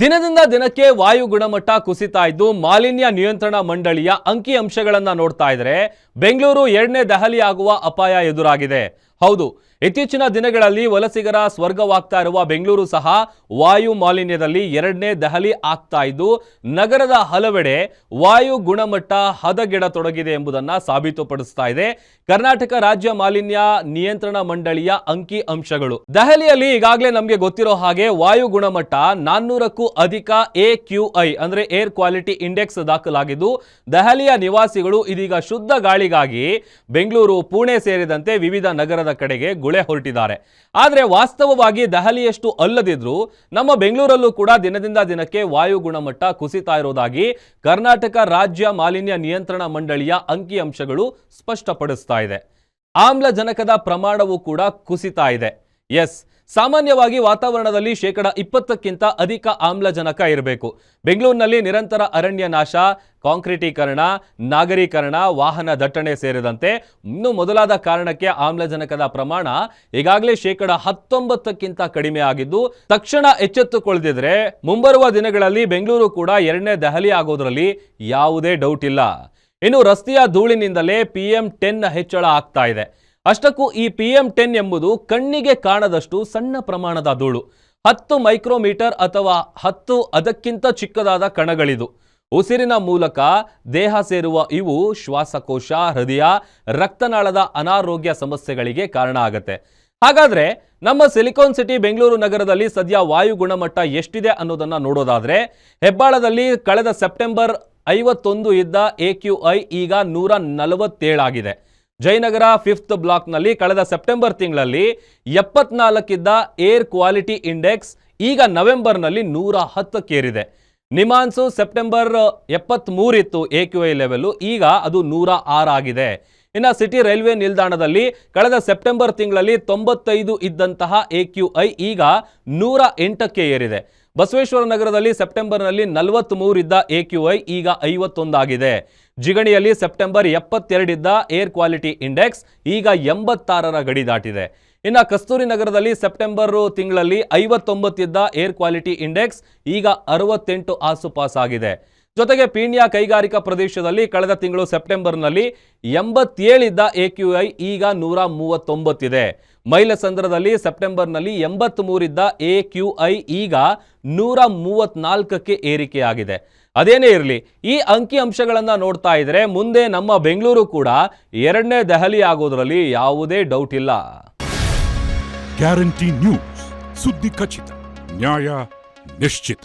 ದಿನದಿಂದ ದಿನಕ್ಕೆ ವಾಯು ಗುಣಮಟ್ಟ ಕುಸಿತಾ ಇದ್ದು ಮಾಲಿನ್ಯ ನಿಯಂತ್ರಣ ಮಂಡಳಿಯ ಅಂಕಿ ಅಂಶಗಳನ್ನ ನೋಡ್ತಾ ಇದ್ರೆ ಬೆಂಗಳೂರು ಎರಡನೇ ದೆಹಲಿ ಆಗುವ ಅಪಾಯ ಎದುರಾಗಿದೆ. ಹೌದು, ಇತ್ತೀಚಿನ ದಿನಗಳಲ್ಲಿ ವಲಸಿಗರ ಸ್ವರ್ಗವಾಗ್ತಾ ಇರುವ ಬೆಂಗಳೂರು ಸಹ ವಾಯು ಮಾಲಿನ್ಯದಲ್ಲಿ ಎರಡನೇ ದೆಹಲಿ ಆಗ್ತಾ ಇದ್ದು ನಗರದ ಹಲವೆಡೆ ವಾಯು ಗುಣಮಟ್ಟ ಹದಗೆಡತೊಡಗಿದೆ ಎಂಬುದನ್ನು ಸಾಬೀತುಪಡಿಸ್ತಾ ಇದೆ ಕರ್ನಾಟಕ ರಾಜ್ಯ ಮಾಲಿನ್ಯ ನಿಯಂತ್ರಣ ಮಂಡಳಿಯ ಅಂಕಿ ಅಂಶಗಳು. ದೆಹಲಿಯಲ್ಲಿ ಈಗಾಗಲೇ ನಮಗೆ ಗೊತ್ತಿರೋ ಹಾಗೆ ವಾಯು ಗುಣಮಟ್ಟ 400ಕ್ಕೂ ಅಧಿಕ AQI ಅಂದ್ರೆ ಏರ್ ಕ್ವಾಲಿಟಿ ಇಂಡೆಕ್ಸ್ ದಾಖಲಾಗಿದ್ದು ದೆಹಲಿಯ ನಿವಾಸಿಗಳು ಇದೀಗ ಶುದ್ಧ ಗಾಳಿಗಾಗಿ ಬೆಂಗಳೂರು, ಪುಣೆ ಸೇರಿದಂತೆ ವಿವಿಧ ನಗರದ ಕಡೆಗೆ ಗುಳೆ ಹೊರಟಿದ್ದಾರೆ. ಆದರೆ ವಾಸ್ತವವಾಗಿ ದೆಹಲಿಯಷ್ಟು ಅಲ್ಲದಿದ್ರೂ ನಮ್ಮ ಬೆಂಗಳೂರಲ್ಲೂ ಕೂಡ ದಿನದಿಂದ ದಿನಕ್ಕೆ ವಾಯು ಗುಣಮಟ್ಟ ಕುಸಿತಾ ಇರೋದಾಗಿ ಕರ್ನಾಟಕ ರಾಜ್ಯ ಮಾಲಿನ್ಯ ನಿಯಂತ್ರಣ ಮಂಡಳಿಯ ಅಂಕಿ ಅಂಶಗಳು ಸ್ಪಷ್ಟಪಡಿಸ್ತಾ ಇದೆ. ಆಮ್ಲಜನಕದ ಪ್ರಮಾಣವೂ ಕೂಡ ಕುಸಿತಾ ಇದೆ. ಸಾಮಾನ್ಯವಾಗಿ ವಾತಾವರಣದಲ್ಲಿ 20%ಕ್ಕಿಂತ ಅಧಿಕ ಆಮ್ಲಜನಕ ಇರಬೇಕು. ಬೆಂಗಳೂರಿನಲ್ಲಿ ನಿರಂತರ ಅರಣ್ಯ ನಾಶ, ಕಾಂಕ್ರೀಟೀಕರಣ, ನಾಗರೀಕರಣ, ವಾಹನ ದಟ್ಟಣೆ ಸೇರಿದಂತೆ ಇನ್ನು ಮೊದಲಾದ ಕಾರಣಕ್ಕೆ ಆಮ್ಲಜನಕದ ಪ್ರಮಾಣ ಈಗಾಗಲೇ 19%ಕ್ಕಿಂತ ಕಡಿಮೆ ಆಗಿದ್ದು ತಕ್ಷಣ ಎಚ್ಚೆತ್ತುಕೊಳ್ಳದಿದ್ರೆ ಮುಂಬರುವ ದಿನಗಳಲ್ಲಿ ಬೆಂಗಳೂರು ಕೂಡ ಎರಡನೇ ದೆಹಲಿ ಆಗೋದ್ರಲ್ಲಿ ಯಾವುದೇ ಡೌಟ್ ಇಲ್ಲ. ಇನ್ನು ರಸ್ತೆಯ ಧೂಳಿನಿಂದಲೇ PM10 ಹೆಚ್ಚಳ ಆಗ್ತಾ ಇದೆ. ಅಷ್ಟಕ್ಕೂ ಈ PM10 ಎಂಬುದು ಕಣ್ಣಿಗೆ ಕಾಣದಷ್ಟು ಸಣ್ಣ ಪ್ರಮಾಣದ ಧೂಳು. 10 ಮೈಕ್ರೋಮೀಟರ್ ಅಥವಾ 10 ಅದಕ್ಕಿಂತ ಚಿಕ್ಕದಾದ ಕಣಗಳಿದು. ಉಸಿರಿನ ಮೂಲಕ ದೇಹ ಸೇರುವ ಇವು ಶ್ವಾಸಕೋಶ, ಹೃದಯ, ರಕ್ತನಾಳದ ಅನಾರೋಗ್ಯ ಸಮಸ್ಯೆಗಳಿಗೆ ಕಾರಣ ಆಗುತ್ತೆ. ಹಾಗಾದ್ರೆ ನಮ್ಮ ಸಿಲಿಕಾನ್ ಸಿಟಿ ಬೆಂಗಳೂರು ನಗರದಲ್ಲಿ ಸದ್ಯ ವಾಯು ಗುಣಮಟ್ಟ ಎಷ್ಟಿದೆ ಅನ್ನೋದನ್ನ ನೋಡೋದಾದ್ರೆ ಹೆಬ್ಬಾಳದಲ್ಲಿ ಕಳೆದ ಸೆಪ್ಟೆಂಬರ್ 51 ಇದ್ದ AQI ಈಗ 147 ಆಗಿದೆ. ಜಯನಗರ 5th ಬ್ಲಾಕ್ನಲ್ಲಿ ಕಳೆದ ಸೆಪ್ಟೆಂಬರ್ ತಿಂಗಳಲ್ಲಿ 74 ಇದ್ದ ಏರ್ ಕ್ವಾಲಿಟಿ ಇಂಡೆಕ್ಸ್ ಈಗ ನವೆಂಬರ್ನಲ್ಲಿ 110ಕ್ಕೇರಿದೆ. ನಿಮಾನ್ಸು ಸೆಪ್ಟೆಂಬರ್ 73 ಇತ್ತು AQI ಲೆವೆಲ್, ಈಗ ಅದು 106 ಆಗಿದೆ. ಇನ್ನು ಸಿಟಿ ರೈಲ್ವೆ ನಿಲ್ದಾಣದಲ್ಲಿ ಕಳೆದ ಸೆಪ್ಟೆಂಬರ್ ತಿಂಗಳಲ್ಲಿ 95 ಇದ್ದಂತಹ AQI ಈಗ 108ಕ್ಕೆ ಏರಿದೆ. ಬಸವೇಶ್ವರ ನಗರದಲ್ಲಿ ಸೆಪ್ಟೆಂಬರ್ನಲ್ಲಿ 43 ಇದ್ದ AQI ಈಗ 51 ಆಗಿದೆ. ಜಿಗಣಿಯಲ್ಲಿ ಸೆಪ್ಟೆಂಬರ್ 72 ಇದ್ದ ಏರ್ ಕ್ವಾಲಿಟಿ ಇಂಡೆಕ್ಸ್ ಈಗ 86ರ ಗಡಿ ದಾಟಿದೆ. ಇನ್ನು ಕಸ್ತೂರಿ ನಗರದಲ್ಲಿ ಸೆಪ್ಟೆಂಬರ್ ತಿಂಗಳಲ್ಲಿ 59 ಇದ್ದ ಏರ್ ಕ್ವಾಲಿಟಿ ಇಂಡೆಕ್ಸ್ ಈಗ 68 ಆಸುಪಾಸ್ ಆಗಿದೆ. ಜೊತೆಗೆ ಪೀಣ್ಯ ಕೈಗಾರಿಕಾ ಪ್ರದೇಶದಲ್ಲಿ ಕಳೆದ ತಿಂಗಳು ಸೆಪ್ಟೆಂಬರ್ನಲ್ಲಿ 87 ಇದ್ದ AQI ಈಗ 139 ಇದೆ. ಮೈಲಸಂದ್ರದಲ್ಲಿ ಸೆಪ್ಟೆಂಬರ್ನಲ್ಲಿ 83 ಇದ್ದ AQI ಈಗ 134ಕ್ಕೆ ಏರಿಕೆಯಾಗಿದೆ. ಅದೇನೇ ಇರಲಿ, ಈ ಅಂಕಿ ಅಂಶಗಳನ್ನ ನೋಡ್ತಾ ಇದ್ರೆ ಮುಂದೆ ನಮ್ಮ ಬೆಂಗಳೂರು ಕೂಡ ಎರಡನೇ ದೆಹಲಿ ಆಗೋದ್ರಲ್ಲಿ ಯಾವುದೇ ಡೌಟ್ ಇಲ್ಲ. ಗ್ಯಾರಂಟಿ ನ್ಯೂಸ್, ಸುದ್ದಿ ಖಚಿತ, ನ್ಯಾಯ ನಿಶ್ಚಿತ.